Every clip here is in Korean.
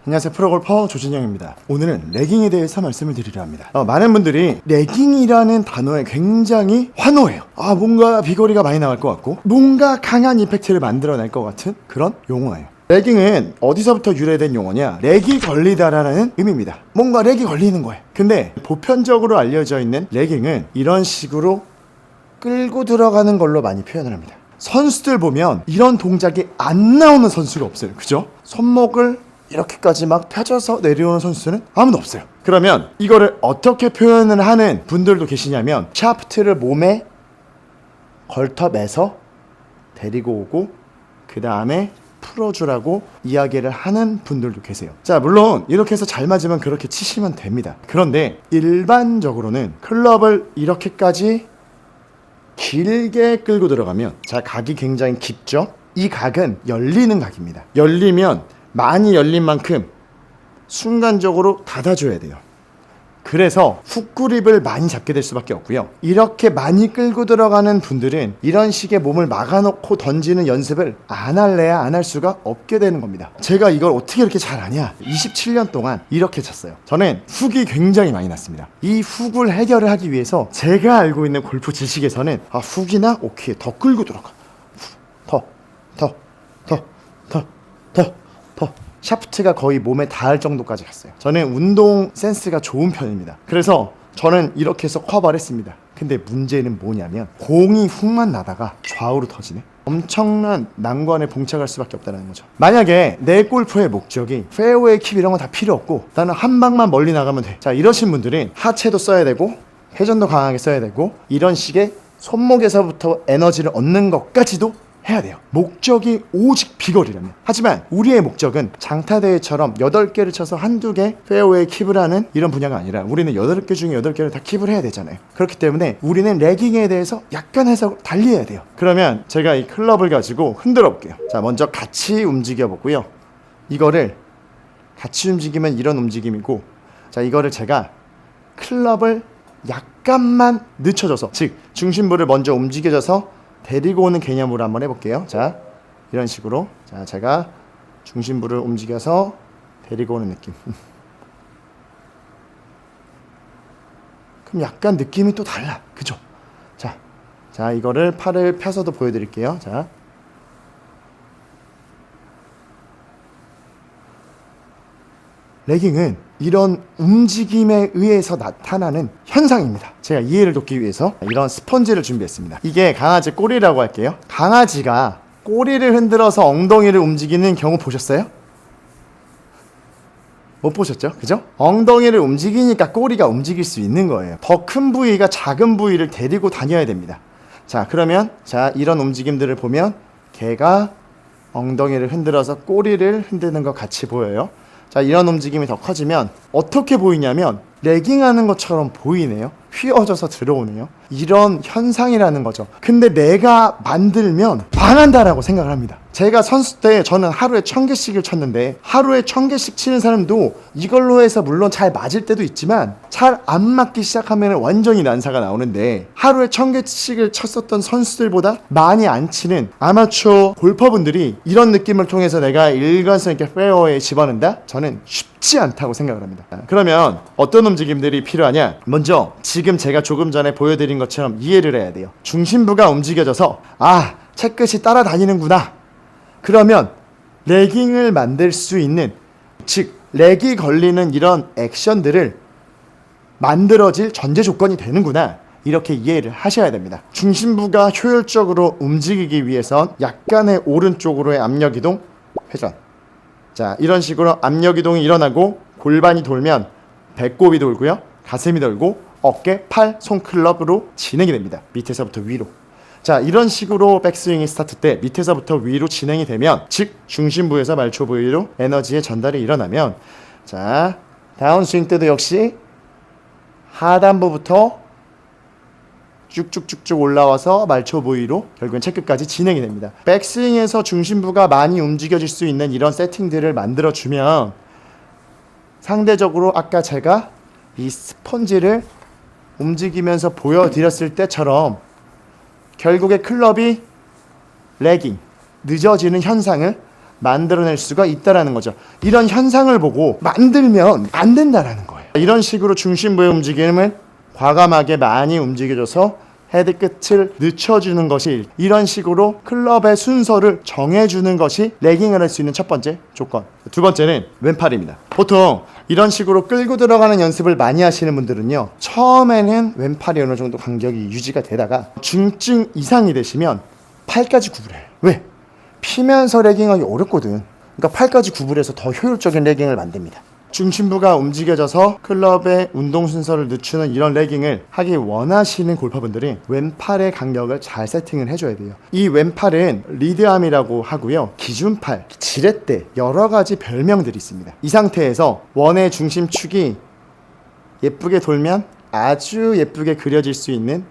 안녕하세요, 프로골퍼 조진영입니다. 오늘은 레깅에 대해서 말씀을 드리려 합니다. 많은 분들이 레깅이라는 단어에 굉장히 환호해요. 뭔가 비거리가 많이 나갈 것 같고 뭔가 강한 임팩트를 만들어낼 것 같은 그런 용어예요. 레깅은 어디서부터 유래된 용어냐? 렉이 걸리다라는 의미입니다. 뭔가 렉이 걸리는 거예요. 근데 보편적으로 알려져 있는 레깅은 이런 식으로 끌고 들어가는 걸로 많이 표현을 합니다. 선수들 보면 이런 동작이 안 나오는 선수가 없어요. 그죠? 손목을 이렇게까지 막 펴져서 내려오는 선수는 아무도 없어요. 그러면 이거를 어떻게 표현을 하는 분들도 계시냐면 샤프트를 몸에 걸터매서 데리고 오고 그 다음에 풀어주라고 이야기를 하는 분들도 계세요. 자, 물론 이렇게 해서 잘 맞으면 그렇게 치시면 됩니다. 그런데 일반적으로는 클럽을 이렇게까지 길게 끌고 들어가면, 자, 각이 굉장히 깊죠? 이 각은 열리는 각입니다. 열리면 많이 열린 만큼 순간적으로 닫아줘야 돼요. 그래서 훅그립을 많이 잡게 될 수밖에 없고요. 이렇게 많이 끌고 들어가는 분들은 이런 식의 몸을 막아놓고 던지는 연습을 안 할래야 안 할 수가 없게 되는 겁니다. 제가 이걸 어떻게 이렇게 잘하냐? 27년 동안 이렇게 쳤어요. 저는 훅이 굉장히 많이 났습니다. 이 훅을 해결을 하기 위해서 제가 알고 있는 골프 지식에서는 훅이나 오케이 더 끌고 들어가, 더 샤프트가 거의 몸에 닿을 정도까지 갔어요. 저는 운동 센스가 좋은 편입니다. 그래서 저는 이렇게 해서 커버를 했습니다. 근데 문제는 뭐냐면 공이 훅만 나다가 좌우로 터지네. 엄청난 난관에 봉착할 수밖에 없다는 거죠. 만약에 내 골프의 목적이 페어웨이 킵 이런 거 다 필요 없고 나는 한 방만 멀리 나가면 돼, 자, 이러신 분들은 하체도 써야 되고 회전도 강하게 써야 되고 이런 식의 손목에서부터 에너지를 얻는 것까지도 해야 돼요. 목적이 오직 비거리라면. 하지만 우리의 목적은 장타대회처럼 8개를 쳐서 한두 개 페어웨이 킵을 하는 이런 분야가 아니라 우리는 8개 중에 8개를 다 킵을 해야 되잖아요. 그렇기 때문에 우리는 레깅에 대해서 약간 해석을 달리 해야 돼요. 그러면 제가 이 클럽을 가지고 흔들어 볼게요. 자, 먼저 같이 움직여 보고요. 이거를 같이 움직이면 이런 움직임이고, 자, 이거를 제가 클럽을 약간만 늦춰줘서, 즉 중심부를 먼저 움직여줘서 데리고 오는 개념으로 한번 해볼게요. 자, 이런 식으로, 자, 제가 중심부를 움직여서 데리고 오는 느낌. 그럼 약간 느낌이 또 달라, 그죠? 자, 이거를 팔을 펴서도 보여드릴게요. 자, 레깅은 이런 움직임에 의해서 나타나는 현상입니다. 제가 이해를 돕기 위해서 이런 스펀지를 준비했습니다. 이게 강아지 꼬리라고 할게요. 강아지가 꼬리를 흔들어서 엉덩이를 움직이는 경우 보셨어요? 못 보셨죠? 그죠? 엉덩이를 움직이니까 꼬리가 움직일 수 있는 거예요. 더 큰 부위가 작은 부위를 데리고 다녀야 됩니다. 자, 그러면 자, 이런 움직임들을 보면 개가 엉덩이를 흔들어서 꼬리를 흔드는 것 같이 보여요. 자, 이런 움직임이 더 커지면 어떻게 보이냐면 레깅하는 것처럼 보이네요. 휘어져서 들어오네요. 이런 현상이라는 거죠. 근데 내가 만들면 반한다라고 생각을 합니다. 제가 선수 때 저는 하루에 1000개씩을 쳤는데 하루에 1000개씩 치는 사람도 이걸로 해서 물론 잘 맞을 때도 있지만 잘 안 맞기 시작하면 완전히 난사가 나오는데, 하루에 1000개씩을 쳤었던 선수들보다 많이 안 치는 아마추어 골퍼분들이 이런 느낌을 통해서 내가 일관성 있게 페어웨이에 집어넣는다? 저는 쉽지 않다고 생각을 합니다. 그러면 어떤 움직임들이 필요하냐? 먼저 지금 제가 조금 전에 보여드린 것처럼 이해를 해야 돼요. 중심부가 움직여져서 채끝이 따라다니는구나. 그러면 레깅을 만들 수 있는, 즉 렉이 걸리는 이런 액션들을 만들어질 전제 조건이 되는구나, 이렇게 이해를 하셔야 됩니다. 중심부가 효율적으로 움직이기 위해선 약간의 오른쪽으로의 압력 이동, 회전, 자, 이런 식으로 압력 이동이 일어나고 골반이 돌면 배꼽이 돌고요, 가슴이 돌고 어깨, 팔, 손클럽으로 진행이 됩니다. 밑에서부터 위로. 자, 이런 식으로 백스윙이 스타트 때 밑에서부터 위로 진행이 되면, 즉 중심부에서 말초 부위로 에너지의 전달이 일어나면, 자, 다운스윙 때도 역시 하단부부터 쭉쭉쭉쭉 올라와서 말초 부위로 결국엔 채끝까지 진행이 됩니다. 백스윙에서 중심부가 많이 움직여질 수 있는 이런 세팅들을 만들어주면 상대적으로 아까 제가 이 스펀지를 움직이면서 보여드렸을 때처럼 결국에 클럽이 레깅, 늦어지는 현상을 만들어낼 수가 있다라는 거죠. 이런 현상을 보고 만들면 안 된다라는 거예요. 이런 식으로 중심부의 움직임을 과감하게 많이 움직여줘서 헤드 끝을 늦춰주는 것이, 이런 식으로 클럽의 순서를 정해주는 것이 레깅을 할 수 있는 첫 번째 조건. 두 번째는 왼팔입니다. 보통 이런 식으로 끌고 들어가는 연습을 많이 하시는 분들은요, 처음에는 왼팔이 어느 정도 간격이 유지가 되다가 중증 이상이 되시면 팔까지 구부려요. 왜? 피면서 레깅하기 어렵거든. 그러니까 팔까지 구부려서 더 효율적인 레깅을 만듭니다. 중심부가 움직여져서 클럽의 운동 순서를 늦추는 이런 레깅을 하기 원하시는 골퍼분들이 왼팔의 간격을 잘 세팅을 해줘야 돼요. 이 왼팔은 리드암이라고 하고요, 기준팔, 지렛대, 여러 가지 별명들이 있습니다. 이 상태에서 원의 중심축이 예쁘게 돌면 아주 예쁘게 그려질 수 있는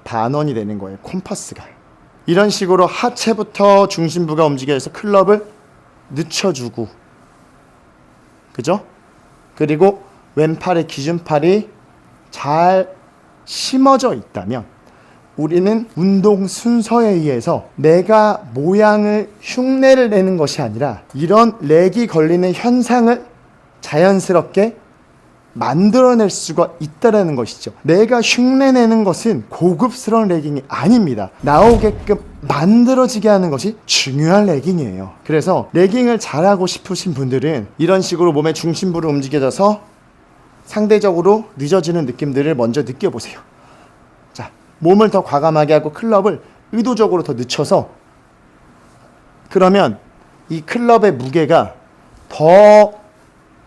반원이 되는 거예요. 콤파스가. 이런 식으로 하체부터 중심부가 움직여서 클럽을 늦춰주고, 그죠? 그리고 왼팔의 기준팔이 잘 심어져 있다면 우리는 운동 순서에 의해서 내가 모양을 흉내를 내는 것이 아니라 이런 렉이 걸리는 현상을 자연스럽게 만들어낼 수가 있다는 것이죠. 내가 흉내내는 것은 고급스러운 레깅이 아닙니다. 나오게끔 만들어지게 하는 것이 중요한 레깅이에요. 그래서 레깅을 잘하고 싶으신 분들은 이런 식으로 몸의 중심부를 움직여져서 상대적으로 늦어지는 느낌들을 먼저 느껴보세요. 자, 몸을 더 과감하게 하고 클럽을 의도적으로 더 늦춰서, 그러면 이 클럽의 무게가 더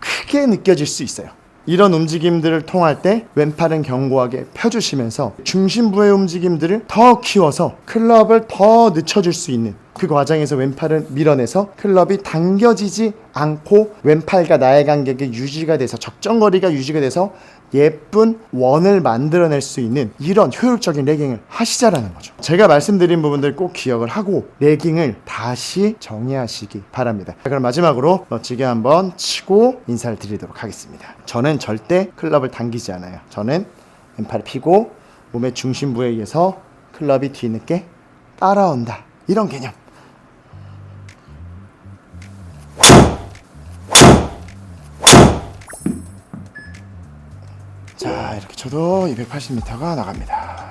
크게 느껴질 수 있어요. 이런 움직임들을 통할 때 왼팔은 견고하게 펴주시면서 중심부의 움직임들을 더 키워서 클럽을 더 늦춰줄 수 있는, 그 과정에서 왼팔을 밀어내서 클럽이 당겨지지 않고 왼팔과 나의 간격이 유지가 돼서 적정거리가 유지가 돼서 예쁜 원을 만들어낼 수 있는 이런 효율적인 레깅을 하시자라는 거죠. 제가 말씀드린 부분들 꼭 기억을 하고 레깅을 다시 정리하시기 바랍니다. 그럼 마지막으로 멋지게 한번 치고 인사를 드리도록 하겠습니다. 저는 절대 클럽을 당기지 않아요. 저는 왼팔을 펴고 몸의 중심부에 의해서 클럽이 뒤늦게 따라온다, 이런 개념. 자, 이렇게 쳐도 280m가 나갑니다.